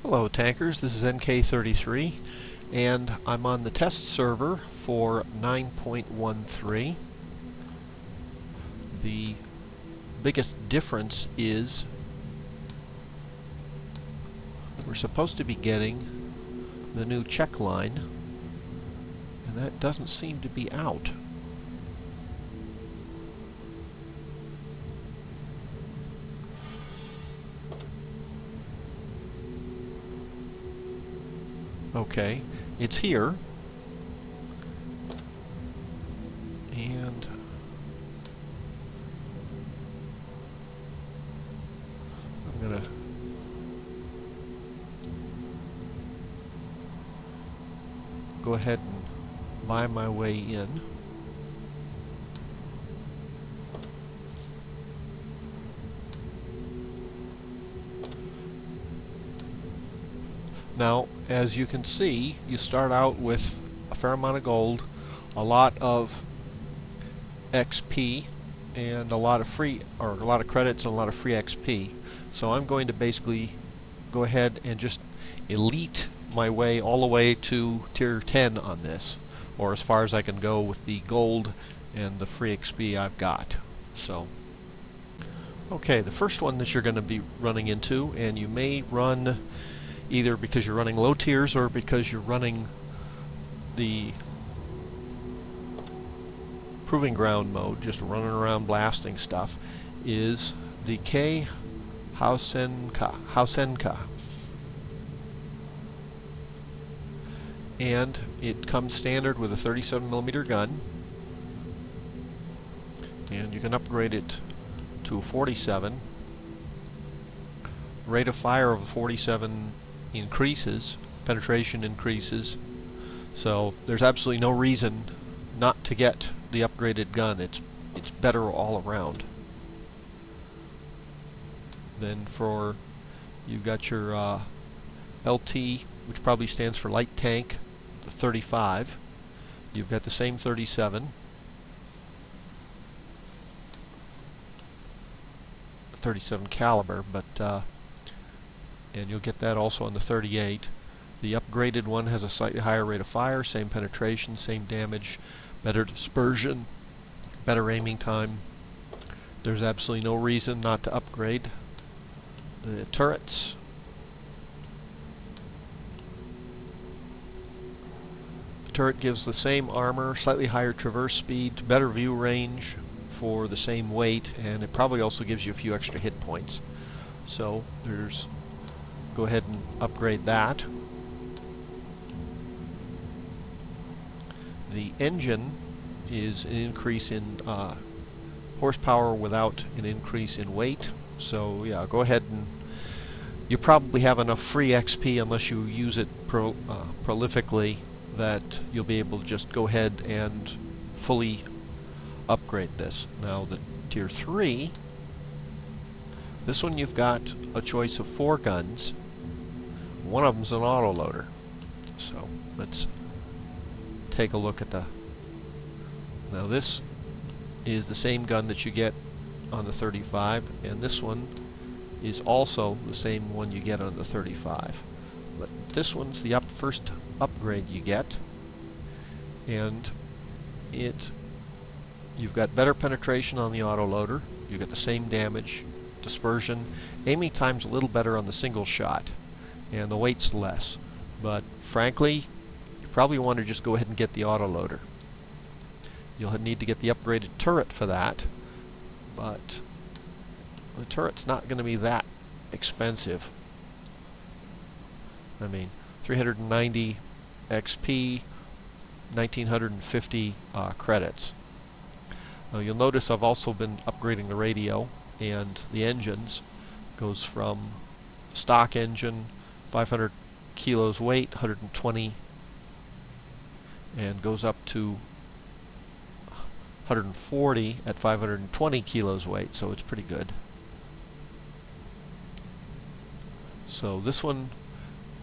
Hello tankers, this is NK33 and I'm on the test server for 9.13. The biggest difference is we're supposed to be getting the new Czech line, and that doesn't seem to be out. Okay, it's here, and I'm gonna go ahead and buy my way in. Now, as you can see, you start out with a fair amount of gold, a lot of XP, and a lot of credits and a lot of free XP. So I'm going to basically go ahead and just elite my way all the way to tier 10 on this, or as far as I can go with the gold and the free XP I've got. So, okay, the first one that you're going to be running into, and you may run either because you're running low tiers or because you're running the proving ground mode, just running around blasting stuff, is the K Hausenka. And it comes standard with a 37mm gun, and you can upgrade it to a 47. Rate of fire of 47 increases, penetration increases, so there's absolutely no reason not to get the upgraded gun. It's better all around. Then you've got your LT, which probably stands for light tank, the 35. You've got the same 37. 37 caliber, but and you'll get that also on the 38. The upgraded one has a slightly higher rate of fire, same penetration, same damage, better dispersion, better aiming time. There's absolutely no reason not to upgrade. The turrets. The turret gives the same armor, slightly higher traverse speed, better view range for the same weight, and it probably also gives you a few extra hit points. So go ahead and upgrade that. The engine is an increase in horsepower without an increase in weight. So yeah, go ahead and you probably have enough free XP, unless you use it prolifically, that you'll be able to just go ahead and fully upgrade this. Now the tier 3, this one you've got a choice of 4 guns. One of them's an autoloader. So let's take a look at now this is the same gun that you get on the 35, and this one is also the same one you get on the 35. But this one's the first upgrade you get, and you've got better penetration on the autoloader, you get the same damage, dispersion, aiming time's a little better on the single shot, and the weight's less. But frankly, you probably want to just go ahead and get the autoloader. You'll need to get the upgraded turret for that, but the turret's not going to be that expensive. I mean, 390 XP, 1950 credits. Now you'll notice I've also been upgrading the radio and the engines. Goes from stock engine, 500 kilos weight, 120, and goes up to 140 at 520 kilos weight, so it's pretty good. So this one,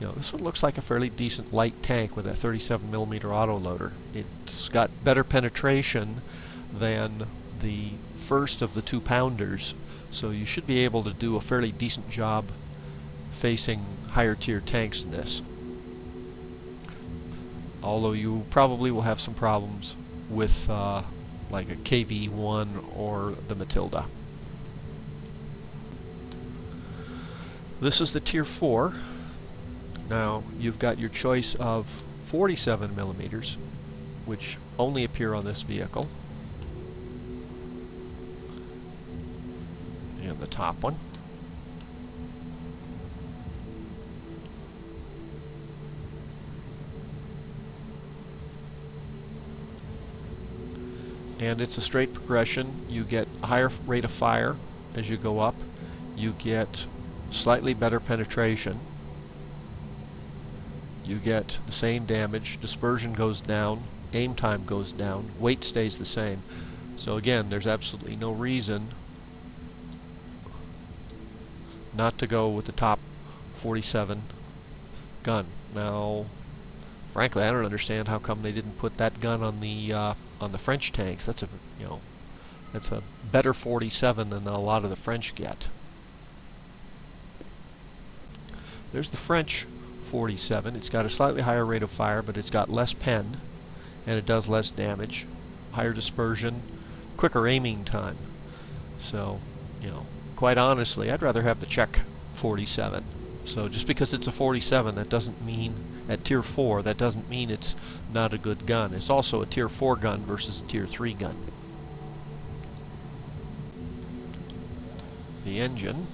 this one looks like a fairly decent light tank with a 37mm autoloader. It's got better penetration than the first of the 2-pounders, so you should be able to do a fairly decent job facing higher tier tanks than this. Although you probably will have some problems with like a KV-1 or the Matilda. This is the Tier 4. Now you've got your choice of 47 millimeters, which only appear on this vehicle, and the top one. And it's a straight progression. You get a higher rate of fire as you go up. You get slightly better penetration. You get the same damage. Dispersion goes down. Aim time goes down. Weight stays the same. So again, there's absolutely no reason not to go with the top 47 gun. Now, frankly, I don't understand how come they didn't put that gun on the French tanks. That's that's a better 47 than a lot of the French get. There's the French 47. It's got a slightly higher rate of fire, but it's got less pen, and it does less damage, higher dispersion, quicker aiming time. So, quite honestly, I'd rather have the Czech 47. So just because it's a 47, that doesn't mean, at Tier 4, that doesn't mean it's not a good gun. It's also a Tier 4 gun versus a Tier 3 gun. The engine.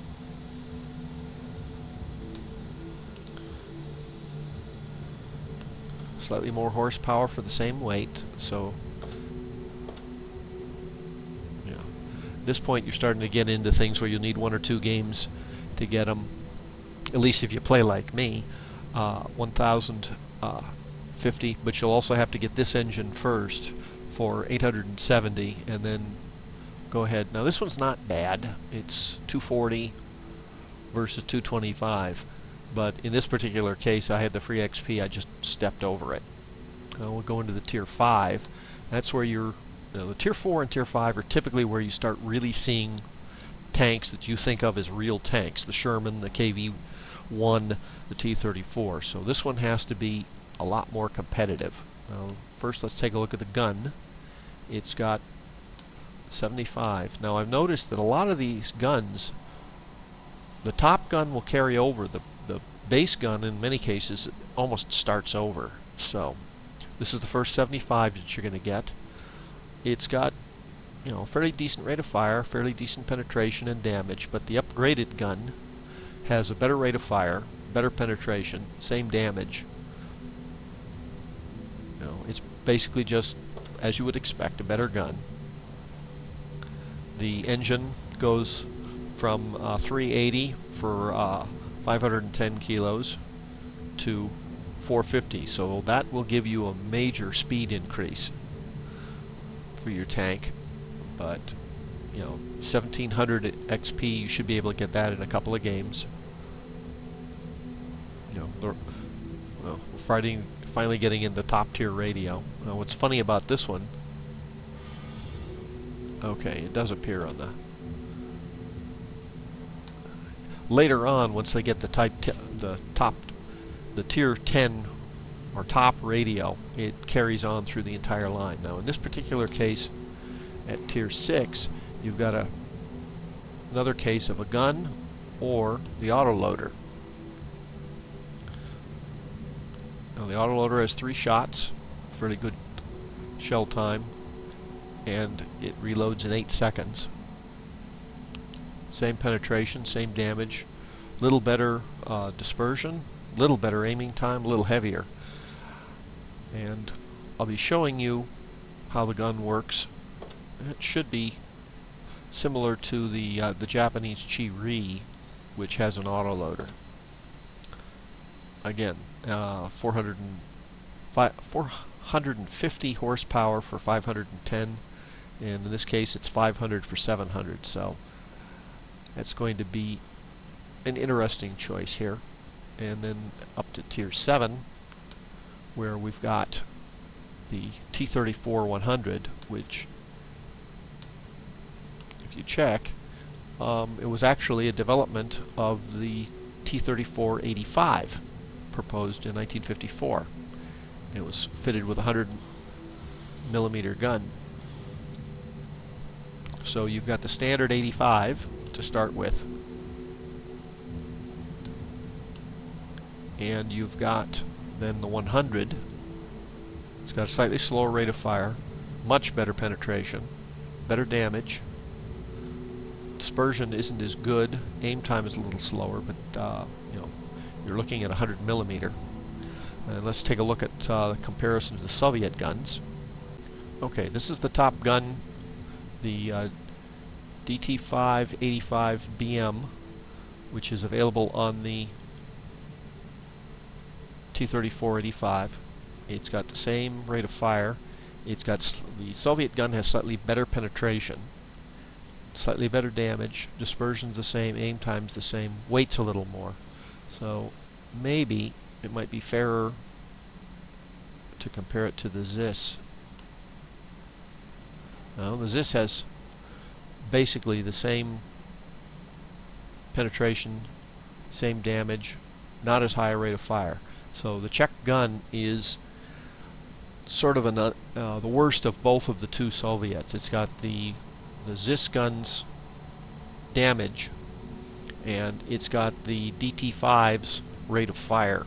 Slightly more horsepower for the same weight, so at this point you're starting to get into things where you'll need 1 or 2 games to get them, at least if you play like me, 1050, but you'll also have to get this engine first for 870 and then go ahead. Now this one's not bad. It's 240 versus 225. But in this particular case, I had the free XP, I just stepped over it. Now we'll go into the Tier 5. That's where the Tier 4 and Tier 5 are typically where you start really seeing tanks that you think of as real tanks. The Sherman, the KV-1, the T-34. So this one has to be a lot more competitive. Now, first let's take a look at the gun. It's got 75. Now I've noticed that a lot of these guns, the top gun will carry over. The base gun, in many cases, almost starts over. So this is the first 75 that you're going to get. It's got a fairly decent rate of fire, fairly decent penetration and damage, but the upgraded gun has a better rate of fire, better penetration, same damage. It's basically just, as you would expect, a better gun. The engine goes from 380 for 510 kilos to 450, so that will give you a major speed increase for your tank. But 1700 XP, you should be able to get that in a couple of games. We're finally getting in the top tier radio. Now what's funny about this one, okay, it does appear on the later on, once they get the tier 10 or top radio, it carries on through the entire line. Now in this particular case, at Tier 6, you've got another case of a gun or the autoloader. Now the autoloader has 3 shots, fairly good shell time, and it reloads in 8 seconds. Same penetration, same damage, little better dispersion, little better aiming time, a little heavier. And I'll be showing you how the gun works. It should be similar to the Japanese Chi-Ri, which has an autoloader. Again, 450 horsepower for 510, and in this case it's 500 for 700. So that's going to be an interesting choice here. And then up to Tier 7, where we've got the T-34-100, which, if you check, it was actually a development of the T-34-85, proposed in 1954. It was fitted with a 100mm gun. So you've got the standard 85 to start with, and you've got then the 100. It's got a slightly slower rate of fire, much better penetration, better damage. Dispersion isn't as good. Aim time is a little slower, but you're looking at 100mm. And let's take a look at the comparison to the Soviet guns. Okay, this is the top gun, the DT-585BM, which is available on the T-34-85. It's got the same rate of fire. It's got the Soviet gun has slightly better penetration, slightly better damage. Dispersion's the same, aim time's the same, weight's a little more. So maybe it might be fairer to compare it to the ZIS. Now, the ZIS has basically the same penetration, same damage, not as high a rate of fire. So the Czech gun is sort of the worst of both of the two Soviets. It's got the ZIS gun's damage, and it's got the DT-5's rate of fire.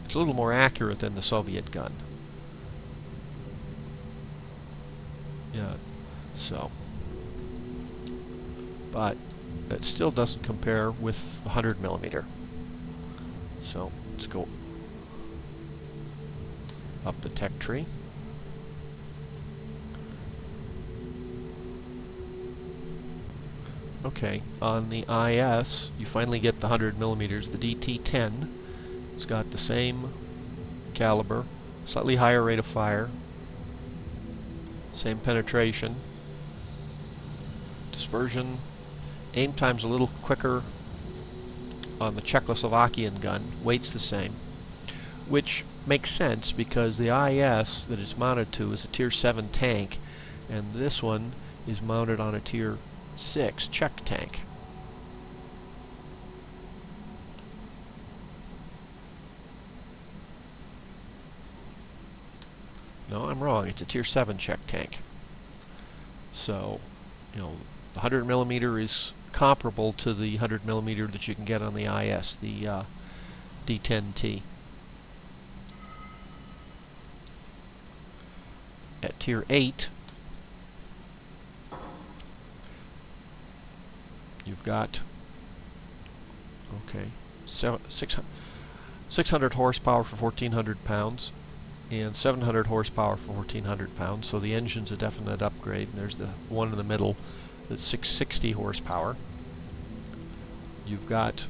It's a little more accurate than the Soviet gun. Yeah, so, but it still doesn't compare with 100mm. So let's go up the tech tree. Okay, on the IS, you finally get the 100mm, the DT-10. It's got the same caliber, slightly higher rate of fire, same penetration, dispersion, aim time's a little quicker on the Czechoslovakian gun, weight's the same, which makes sense because the IS that it's mounted to is a Tier 7 tank, and this one is mounted on a Tier 6 Czech tank. No, I'm wrong. It's a Tier 7 Czech tank. So, the 100mm is comparable to the 100mm that you can get on the IS, the D10T. At Tier 8, you've got 600 horsepower for 1,400 pounds and 700 horsepower for 1,400 pounds, so the engine's a definite upgrade. And there's the one in the middle that's 660 horsepower. You've got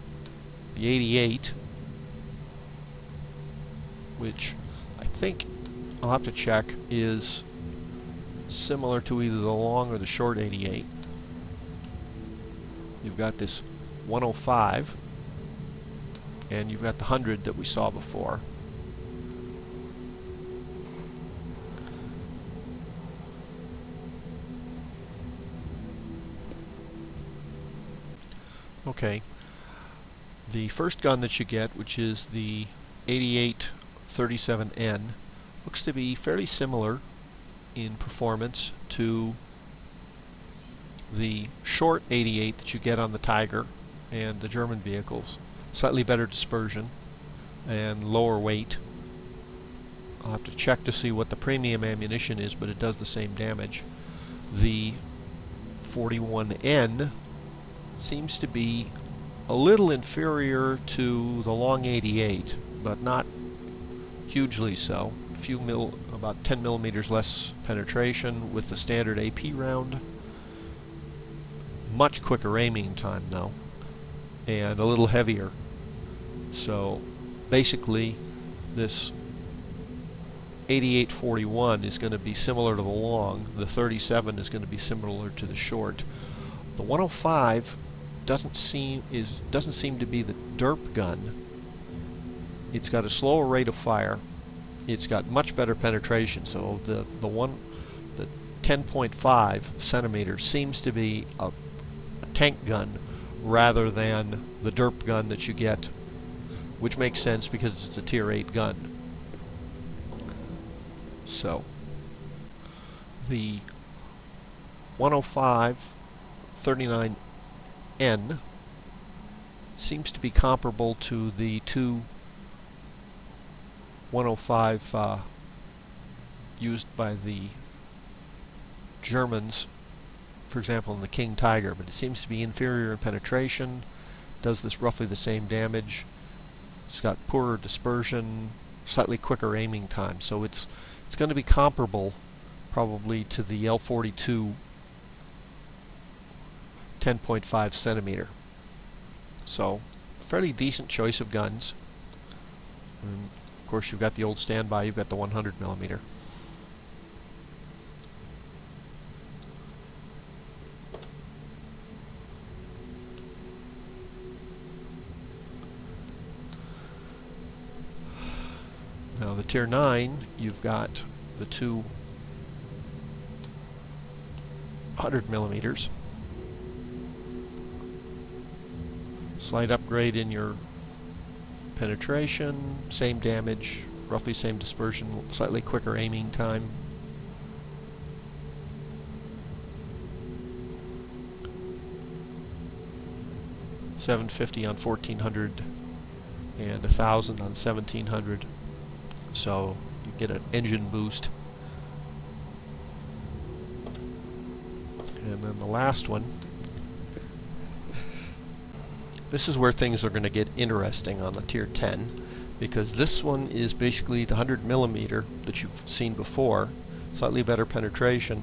the 88, which I think, I'll have to check, is similar to either the long or the short 88. You've got this 105, and you've got the 100 that we saw before. Okay, the first gun that you get, which is the 88-37N, looks to be fairly similar in performance to the short 88 that you get on the Tiger and the German vehicles. Slightly better dispersion and lower weight. I'll have to check to see what the premium ammunition is, but it does the same damage. The 41N seems to be a little inferior to the long 88, but not hugely so. About 10mm less penetration with the standard AP round. Much quicker aiming time though, and a little heavier. So basically this 88-41 is going to be similar to the long. The 37 is going to be similar to the short. The 105 doesn't seem to be the derp gun. It's got a slower rate of fire. It's got much better penetration. So the 10.5 centimeters seems to be a tank gun rather than the derp gun that you get, which makes sense because it's a tier 8 gun. So the 105 39N seems to be comparable to the two 105 used by the Germans, for example in the King Tiger, but it seems to be inferior in penetration, does this roughly the same damage. It's got poorer dispersion, slightly quicker aiming time, so it's going to be comparable probably to the L42 10.5 centimeter. So fairly decent choice of guns. And of course you've got the old standby, you've got the 100 millimeter. Now the tier 9, you've got the two 100 millimeters. Slight upgrade in your penetration, same damage, roughly same dispersion, slightly quicker aiming time. $750 on 1400 and $1,000 on 1700. So you get an engine boost. And then the last one. This is where things are going to get interesting on the tier 10, because this one is basically the 100 millimeter that you've seen before, slightly better penetration,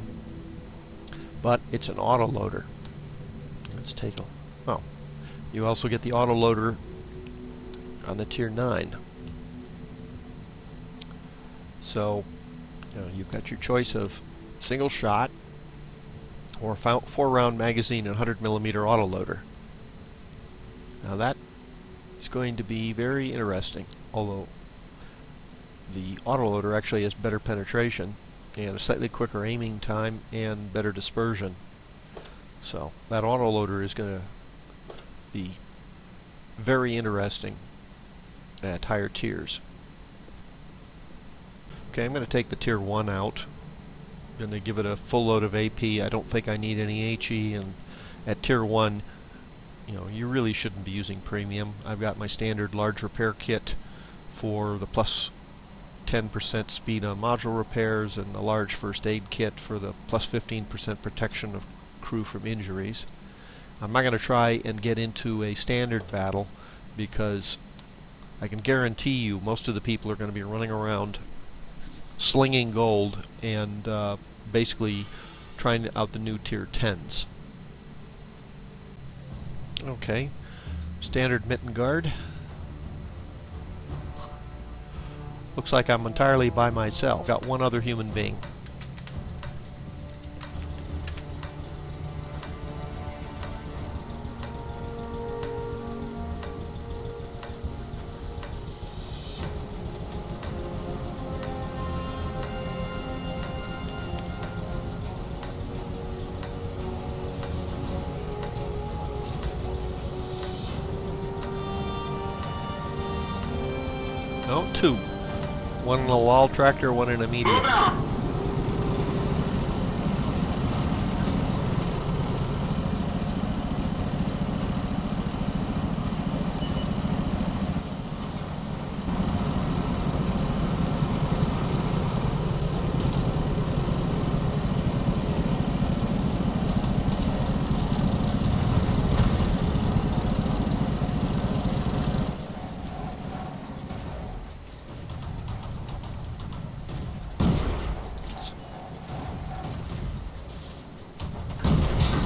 but it's an autoloader. Let's take a... oh, you also get the autoloader on the tier 9. So, you've got your choice of single shot or 4-round magazine and 100 millimeter autoloader. Now that is going to be very interesting, although the autoloader actually has better penetration and a slightly quicker aiming time and better dispersion. So that autoloader is going to be very interesting at higher tiers. Okay, I'm going to take the tier 1 out. I'm going to give it a full load of AP. I don't think I need any HE, and at tier 1, you really shouldn't be using premium. I've got my standard large repair kit for the plus 10% speed on module repairs and a large first aid kit for the plus 15% protection of crew from injuries. I'm not going to try and get into a standard battle because I can guarantee you most of the people are going to be running around slinging gold and basically trying out the new tier 10s. Okay, standard mitten guard. Looks like I'm entirely by myself. Got one other human being. No, two. One in a wall tractor, one in a medium.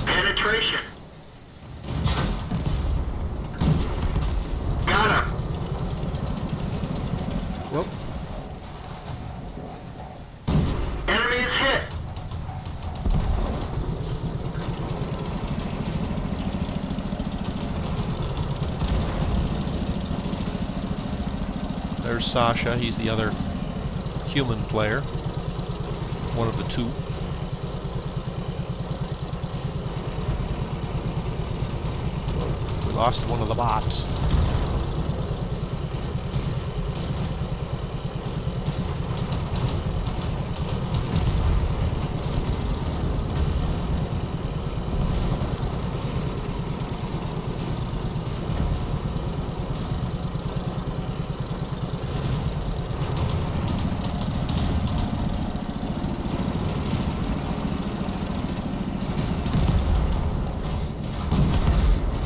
Penetration. Got him. Whoop. Enemy is hit. There's Sasha. He's the other human player. One of the two. lost one of the bots.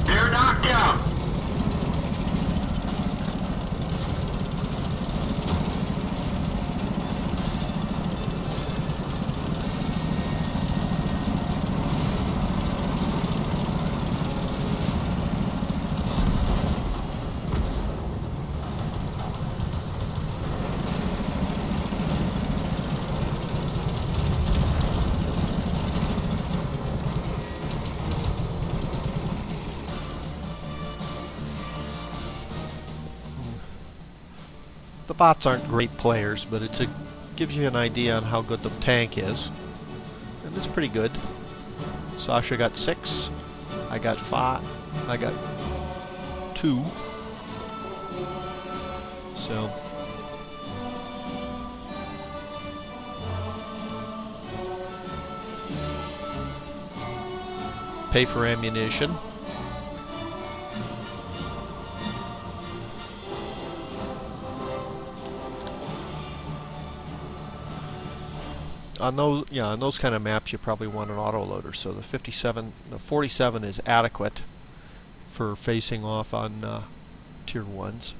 They're knocked out. The bots aren't great players, but gives you an idea on how good the tank is. And it's pretty good. Sasha got 6. I got 5. I got 2. So... pay for ammunition. On those kind of maps, you probably want an autoloader. So the 47 is adequate for facing off on tier 1s.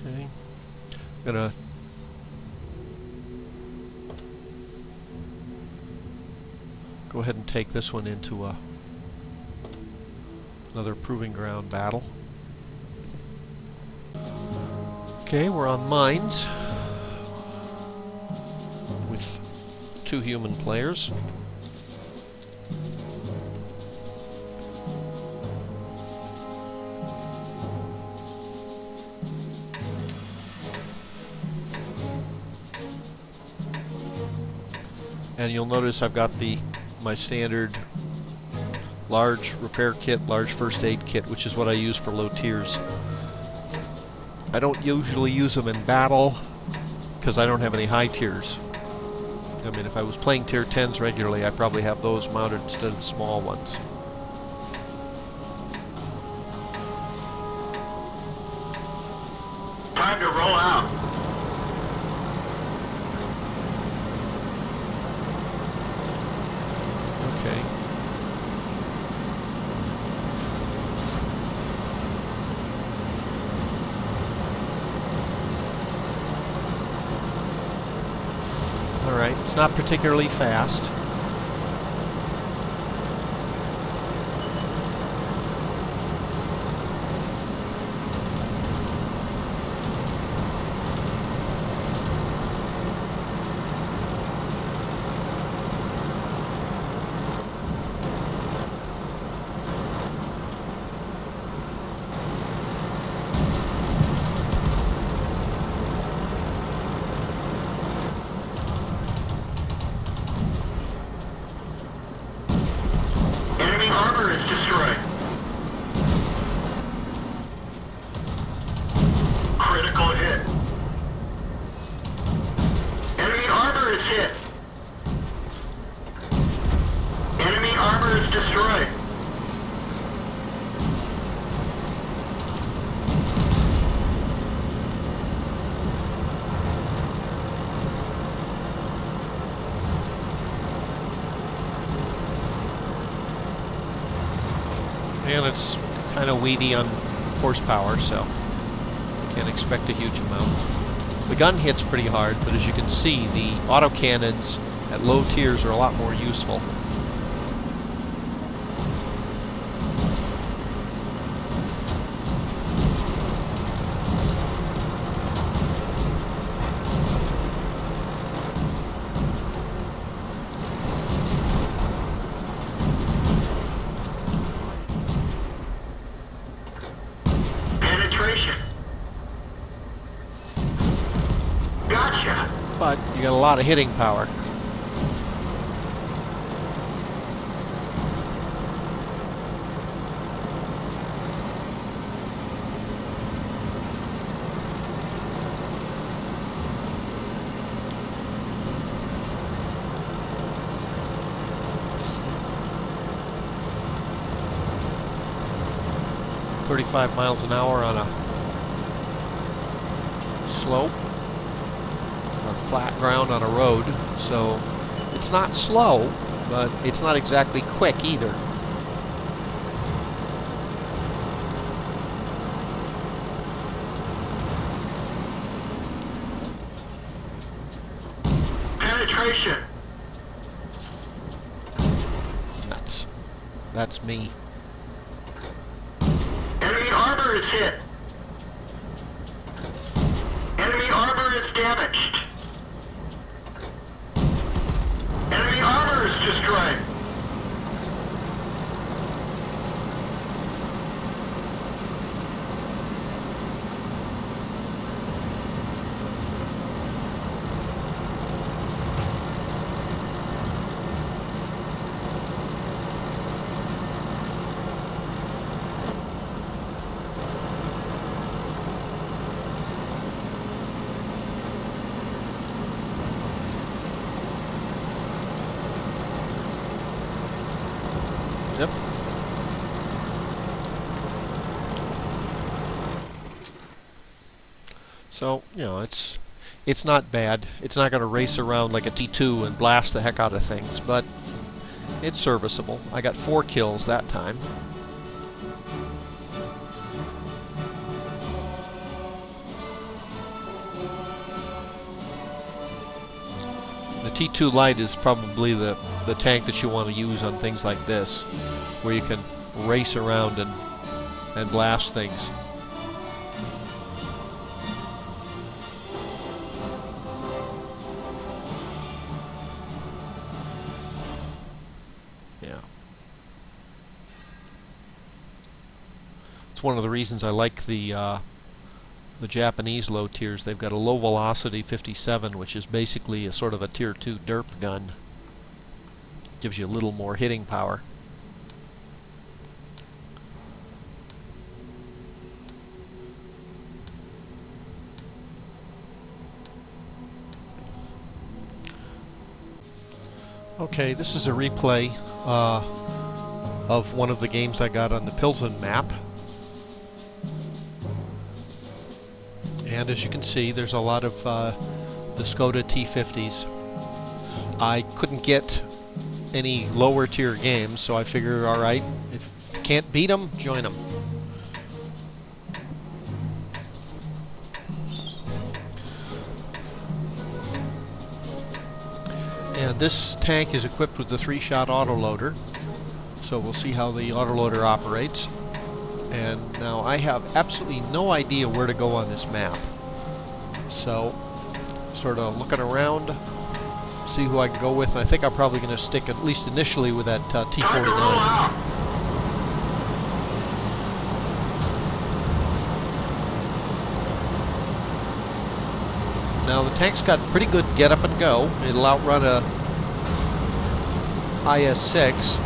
Okay, I'm gonna go ahead and take this one into another proving ground battle. Okay, we're on mines with 2 human players. And you'll notice I've got my standard large repair kit, large first aid kit, which is what I use for low tiers. I don't usually use them in battle because I don't have any high tiers. I mean, if I was playing tier 10s regularly, I'd probably have those mounted instead of the small ones. Time to roll out. Okay. Alright, it's not particularly fast. Enemy armor is destroyed. Critical hit. Enemy armor is hit. Enemy armor is destroyed. And it's kind of weedy on horsepower, so you can't expect a huge amount. The gun hits pretty hard, but as you can see, the autocannons at low tiers are a lot more useful. Penetration. Gotcha. But you got a lot of hitting power. .35 miles an hour on a slope, on flat ground on a road, so it's not slow, but it's not exactly quick either. Penetration. That's me. Enemy armor is hit. Enemy armor is damaged. Enemy armor is destroyed. Yep. So, you know, it's not bad. It's not going to race around like a T2 and blast the heck out of things, but it's serviceable. I got 4 kills that time. The T2 Light is probably the tank that you want to use on things like this, where you can race around and blast things. Yeah. It's one of the reasons I like the Japanese low tiers. They've got a low velocity 57, which is basically a sort of a tier 2 derp gun. Gives you a little more hitting power. Okay, this is a replay of one of the games I got on the Pilsen map. And as you can see, there's a lot of the Skoda T50s. I couldn't get any lower tier games, so I figured, alright, if you can't beat them, join them. And this tank is equipped with the 3-shot autoloader, so we'll see how the autoloader operates. And now I have absolutely no idea where to go on this map. So, sort of looking around, see who I can go with. And I think I'm probably going to stick, at least initially, with that T49. Now the tank's got pretty good get up and go. It'll outrun a IS-6.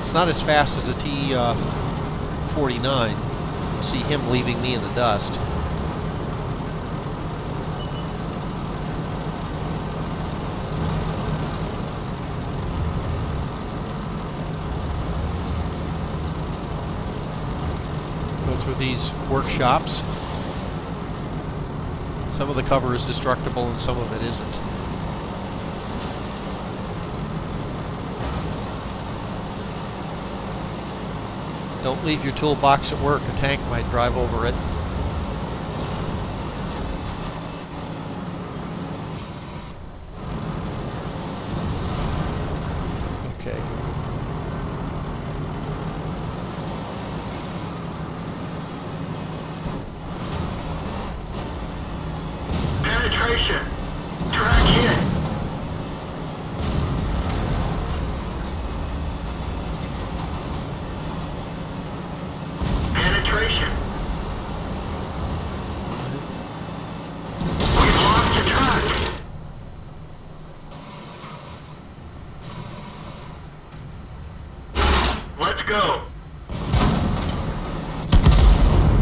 It's not as fast as a T49. You'll see him leaving me in the dust. Go through these workshops. Some of the cover is destructible and some of it isn't. Don't leave your toolbox at work. A tank might drive over it. Okay. Penetration. Track hit. Penetration. We've lost the track. Let's go.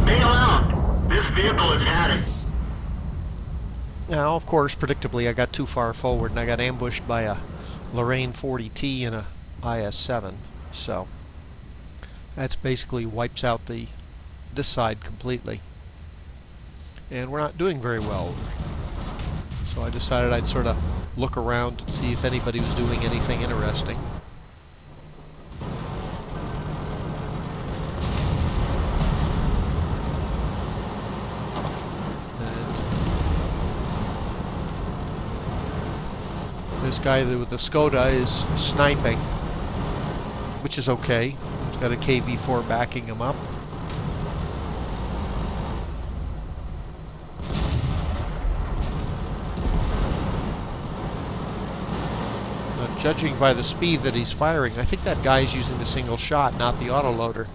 Bail out. This vehicle has had it. Now, of course, predictably, I got too far forward and I got ambushed by a Lorraine 40T and a IS-7. So that's basically wipes out this side completely. And we're not doing very well. So I decided I'd sort of look around and see if anybody was doing anything interesting. This guy with the Skoda is sniping, which is okay. He's got a KV-4 backing him up. Now, judging by the speed that he's firing, I think that guy's using the single shot, not the autoloader.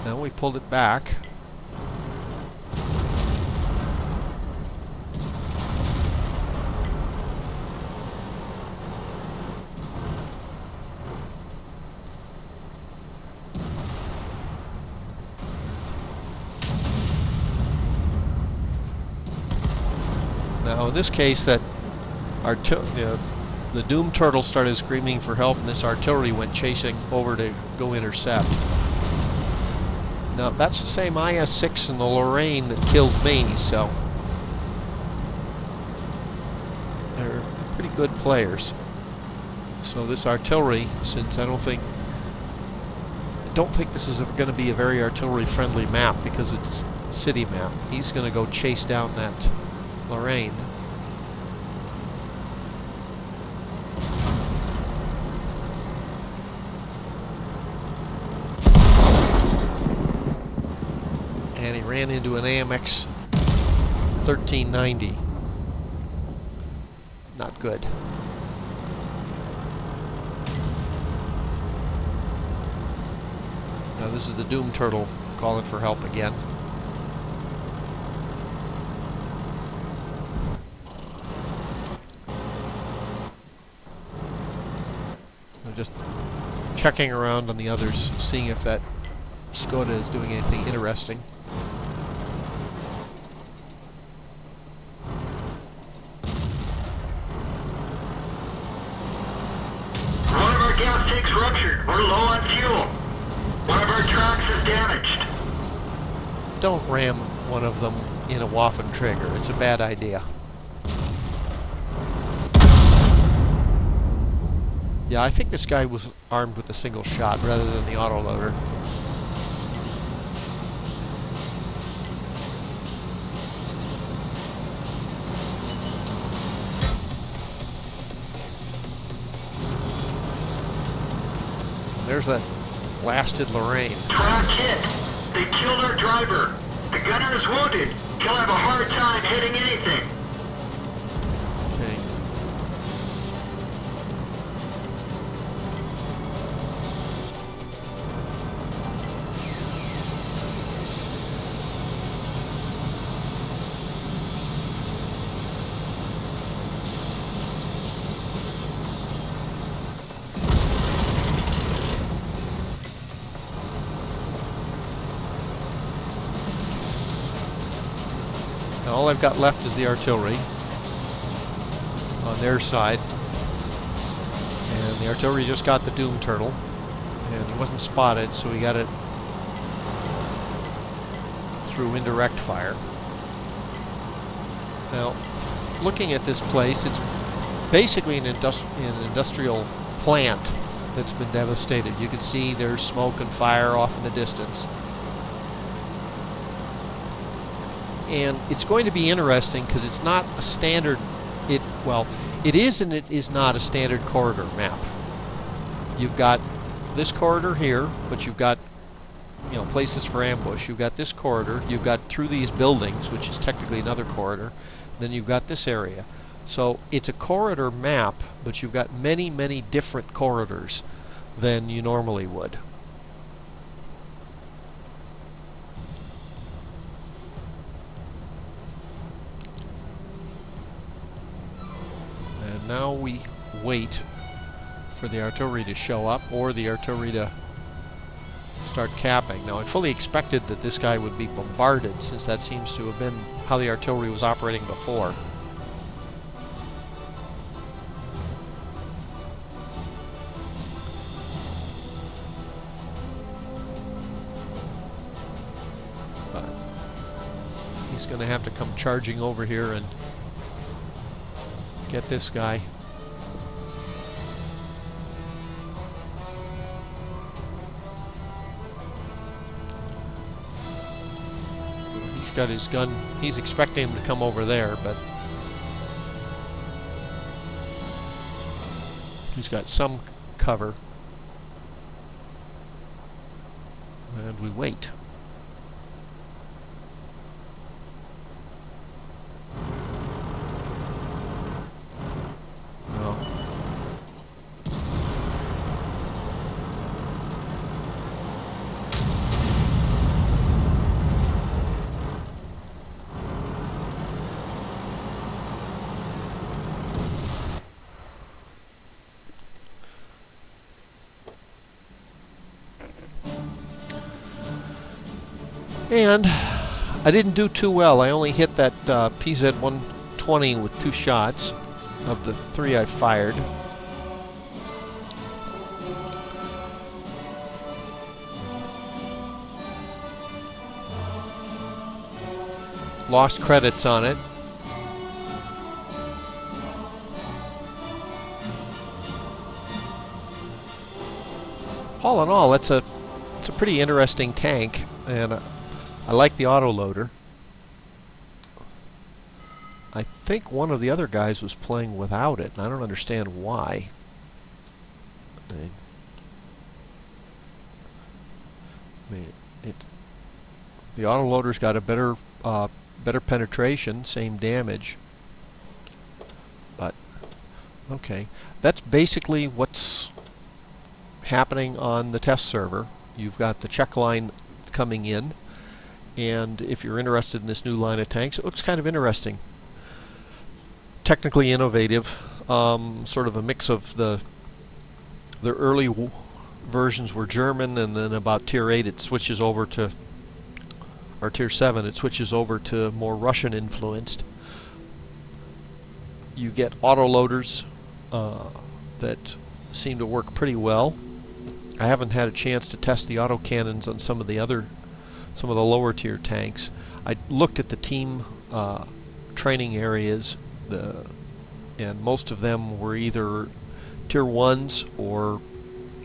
Now we pulled it back. Now in this case, the Doom Turtle started screaming for help, and this artillery went chasing over to go intercept. Now, that's the same IS-6 in the Lorraine that killed me, so they're pretty good players. So this artillery, since I don't think this is going to be a very artillery-friendly map because it's a city map, he's going to go chase down that Lorraine. And he ran into an AMX 1390. Not good. Now this is the Doom Turtle calling for help again. I'm just checking around on the others, seeing if that Skoda is doing anything interesting. One of our gas tanks ruptured. We're low on fuel. One of our tracks is damaged. Don't ram one of them in a Waffen trigger. It's a bad idea. Yeah, I think this guy was armed with a single shot rather than the autoloader. There's that blasted Lorraine. Track hit. They killed our driver. The gunner is wounded. He'll have a hard time hitting anything. Okay. Now all I've got left is the artillery on their side, and The artillery just got the Doom Turtle, and he wasn't spotted, so he got it through indirect fire. Now, looking at this place, it's basically an industrial plant that's been devastated. You can see there's smoke and fire off in the distance. And it's going to be interesting because it's not a standard, it is and it is not a standard corridor map. You've got this corridor here, but you've got places for ambush. You've got this corridor, you've got through these buildings, which is technically another corridor, then you've got this area. So it's a corridor map, but you've got many, many different corridors than you normally would. And now we wait for the artillery to show up, or the artillery to start capping. Now, I fully expected that this guy would be bombarded, since that seems to have been how the artillery was operating before. But he's going to have to come charging over here and get this guy. Got his gun. He's expecting him to come over there, but he's got some cover. And we wait. No. And I didn't do too well. I only hit that PZ-120 with 2 shots of the 3 I fired. Lost credits on it. All in all, it's a pretty interesting tank, and I like the autoloader. I think one of the other guys was playing without it, and I don't understand why. The autoloader's got a better penetration, same damage. But okay, that's basically what's happening on the test server. You've got the Czech line coming in. And if you're interested in this new line of tanks, it looks kind of interesting. Technically innovative, sort of a mix of the early versions were German, and then about Tier 8 it switches over to, or Tier 7 it switches over to more Russian influenced. You get autoloaders that seem to work pretty well. I haven't had a chance to test the autocannons on some of the lower tier tanks. I looked at the team training areas, and most of them were either tier 1s or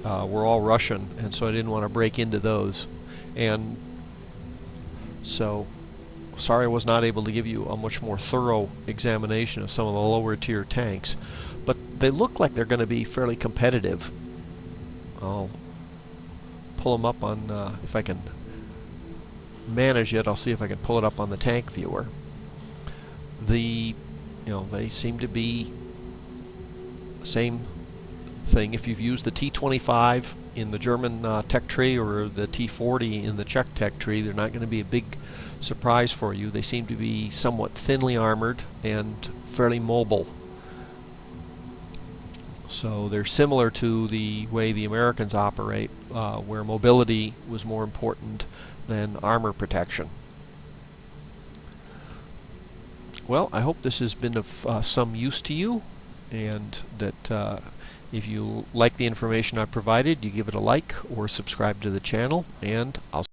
were all Russian, and so I didn't want to break into those. And so, sorry I was not able to give you a much more thorough examination of some of the lower tier tanks, but they look like they're going to be fairly competitive. I'll pull them up on, if I can manage it, I'll see if I can pull it up on the tank viewer. They seem to be the same thing. If you've used the T25 in the German tech tree or the T40 in the Czech tech tree, they're not going to be a big surprise for you. They seem to be somewhat thinly armored and fairly mobile. So they're similar to the way the Americans operate, where mobility was more important than armor protection. Well, I hope this has been of some use to you, and that If you like the information I provided, you give it a like or subscribe to the channel, and I'll